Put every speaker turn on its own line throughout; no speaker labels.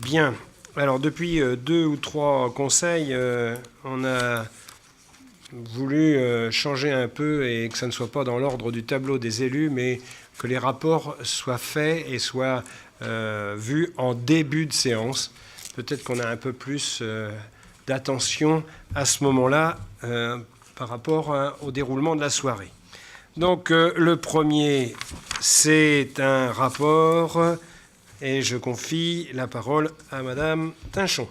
Bien. Alors, depuis 2 ou 3 conseils, on a voulu changer un peu et que ça ne soit pas dans l'ordre du tableau des élus, mais que les rapports soient faits et soient vus en début de séance. Peut-être qu'on a un peu plus d'attention à ce moment-là par rapport au déroulement de la soirée. Donc, le premier, c'est un rapport et je confie la parole à Madame Tinchon.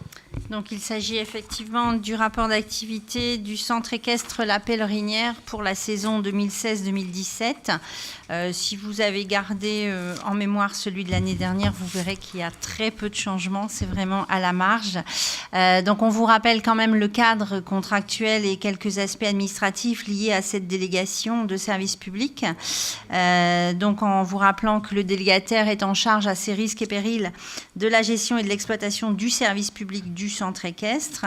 Donc, il s'agit effectivement du rapport d'activité du centre équestre La Pèlerinière pour la saison 2016-2017. Si vous avez gardé en mémoire celui de l'année dernière, vous verrez qu'il y a très peu de changements. C'est vraiment à la marge. Donc, on vous rappelle quand même le cadre contractuel et quelques aspects administratifs liés à cette délégation de service public. Donc, en vous rappelant que le délégataire est en charge à ses risques et périls de la gestion et de l'exploitation du service public du centre équestre.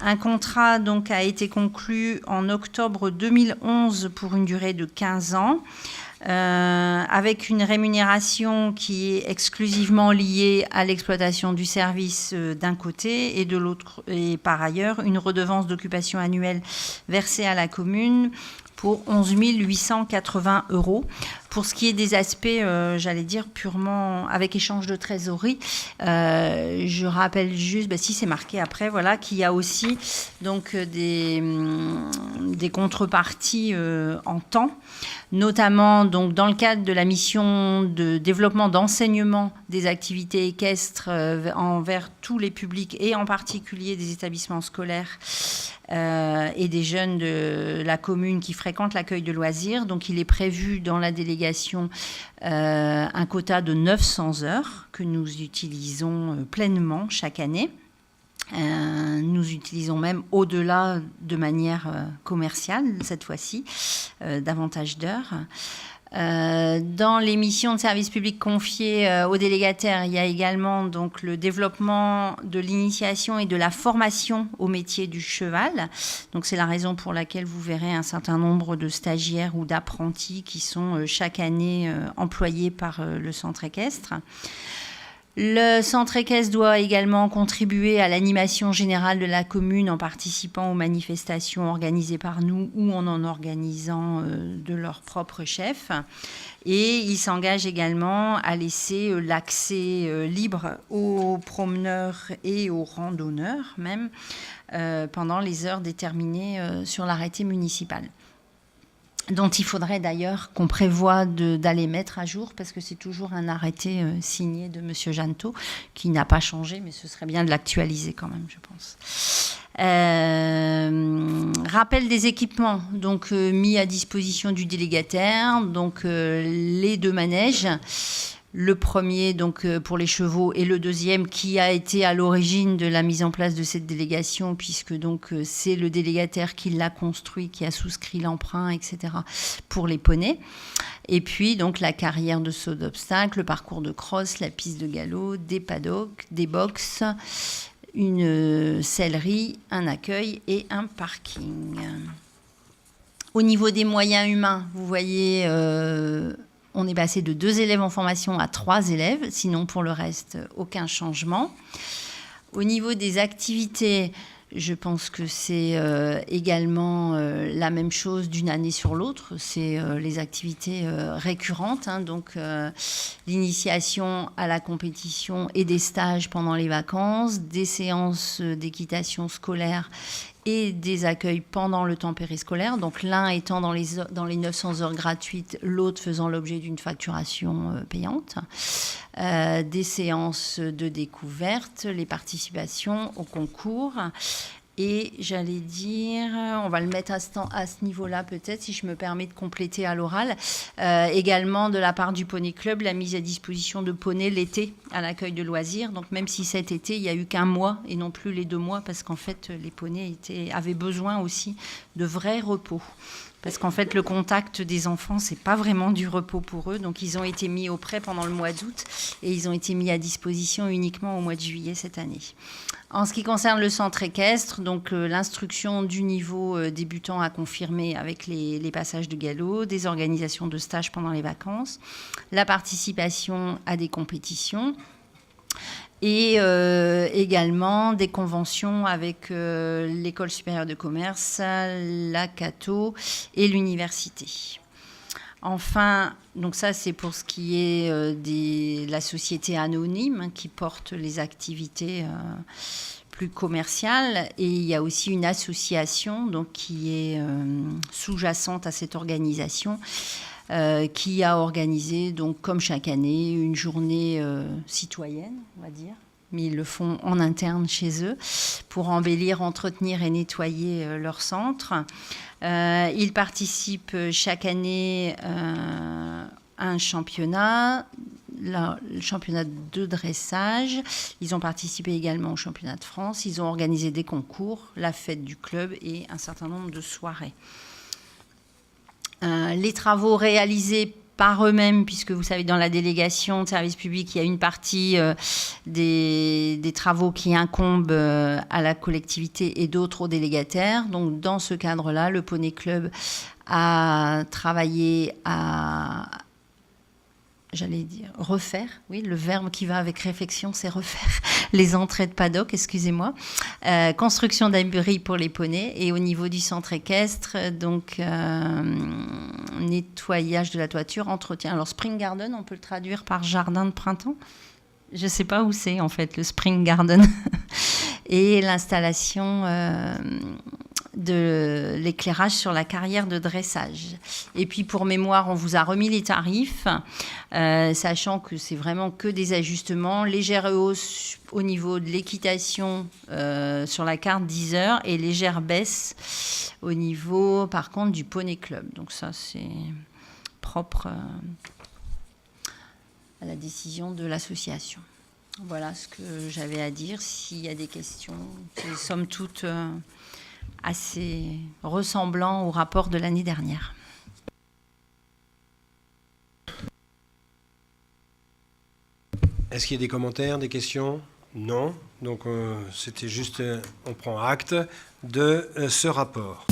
Un contrat donc a été conclu en octobre 2011 pour une durée de 15 ans. Avec une rémunération qui est exclusivement liée à l'exploitation du service d'un côté et de l'autre, et par ailleurs une redevance d'occupation annuelle versée à la commune pour 11 880 €. Pour ce qui est des aspects, j'allais dire, purement avec échange de trésorerie, je rappelle juste, si c'est marqué après, voilà, qu'il y a aussi donc, des contreparties en temps, notamment donc, dans le cadre de la mission de développement d'enseignement des activités équestres envers tous les publics et en particulier des établissements scolaires et des jeunes de la commune qui fréquentent l'accueil de loisirs. Donc, il est prévu dans la délégation un quota de 900 heures que nous utilisons pleinement chaque année. Nous utilisons même au-delà de manière commerciale, cette fois-ci, davantage d'heures. Dans les missions de service public confiées aux délégataires, il y a également donc, le développement de l'initiation et de la formation au métier du cheval. Donc, c'est la raison pour laquelle vous verrez un certain nombre de stagiaires ou d'apprentis qui sont chaque année employés par le centre équestre. Le centre équestre doit également contribuer à l'animation générale de la commune en participant aux manifestations organisées par nous ou en organisant de leur propre chef. Et il s'engage également à laisser l'accès libre aux promeneurs et aux randonneurs même pendant les heures déterminées sur l'arrêté municipal, dont il faudrait d'ailleurs qu'on prévoit d'aller mettre à jour, parce que c'est toujours un arrêté signé de M. Jantot, qui n'a pas changé, mais ce serait bien de l'actualiser quand même, je pense. Rappel des équipements donc, mis à disposition du délégataire, donc les 2 manèges. Le premier donc, pour les chevaux et le deuxième qui a été à l'origine de la mise en place de cette délégation, puisque donc, c'est le délégataire qui l'a construit, qui a souscrit l'emprunt, etc. pour les poneys. Et puis donc, la carrière de saut d'obstacle, le parcours de crosse, la piste de galop, des paddocks, des box, une sellerie, un accueil et un parking. Au niveau des moyens humains, vous voyez... on est passé de 2 élèves en formation à 3 élèves, sinon pour le reste, aucun changement. Au niveau des activités, je pense que c'est également la même chose d'une année sur l'autre. C'est les activités récurrentes, donc l'initiation à la compétition et des stages pendant les vacances, des séances d'équitation scolaire et des accueils pendant le temps périscolaire, donc l'un étant dans les 900 heures gratuites, l'autre faisant l'objet d'une facturation payante, des séances de découverte, les participations au concours. Et j'allais dire, on va le mettre à ce niveau-là peut-être, si je me permets de compléter à l'oral, également de la part du Poney Club, la mise à disposition de poneys l'été à l'accueil de loisirs. Donc même si cet été, il n'y a eu qu'1 mois et non plus les 2 mois, parce qu'en fait, les poneys avaient besoin aussi de vrais repos. Parce qu'en fait, le contact des enfants, c'est pas vraiment du repos pour eux. Donc, ils ont été mis au prêt pendant le mois d'août et ils ont été mis à disposition uniquement au mois de juillet cette année. En ce qui concerne le centre équestre, donc l'instruction du niveau débutant à confirmer avec les passages de galop, des organisations de stages pendant les vacances, la participation à des compétitions, Et également des conventions avec l'École supérieure de commerce, la Cato et l'université. Enfin, donc ça c'est pour ce qui est de la société anonyme qui porte les activités plus commerciales. Et il y a aussi une association donc, qui est sous-jacente à cette organisation qui a organisé, donc, comme chaque année, une journée citoyenne, on va dire. Mais ils le font en interne chez eux pour embellir, entretenir et nettoyer leur centre. Ils participent chaque année à un championnat, le championnat de dressage. Ils ont participé également au championnat de France. Ils ont organisé des concours, la fête du club et un certain nombre de soirées. Les travaux réalisés par eux-mêmes, puisque vous savez, dans la délégation de service public, il y a une partie des travaux qui incombent à la collectivité et d'autres aux délégataires. Donc, dans ce cadre-là, le Poney Club a travaillé à... J'allais dire refaire, oui, le verbe qui va avec réflexion, c'est refaire les entrées de paddock, excusez-moi. Construction d'abris pour les poneys et au niveau du centre équestre, donc nettoyage de la toiture, entretien. Alors Spring Garden, on peut le traduire par jardin de printemps. Je ne sais pas où c'est en fait le Spring Garden. Et l'installation de l'éclairage sur la carrière de dressage. Et puis pour mémoire, on vous a remis les tarifs, sachant que c'est vraiment que des ajustements, légère hausse au niveau de l'équitation sur la carte 10 heures et légère baisse au niveau par contre du Poney Club. Donc ça c'est propre à la décision de l'association. Voilà ce que j'avais à dire. S'il y a des questions, c'est somme toute assez ressemblant au rapport de l'année dernière.
Est-ce qu'il y a des commentaires, des questions? Non. Donc c'était juste, on prend acte de ce rapport.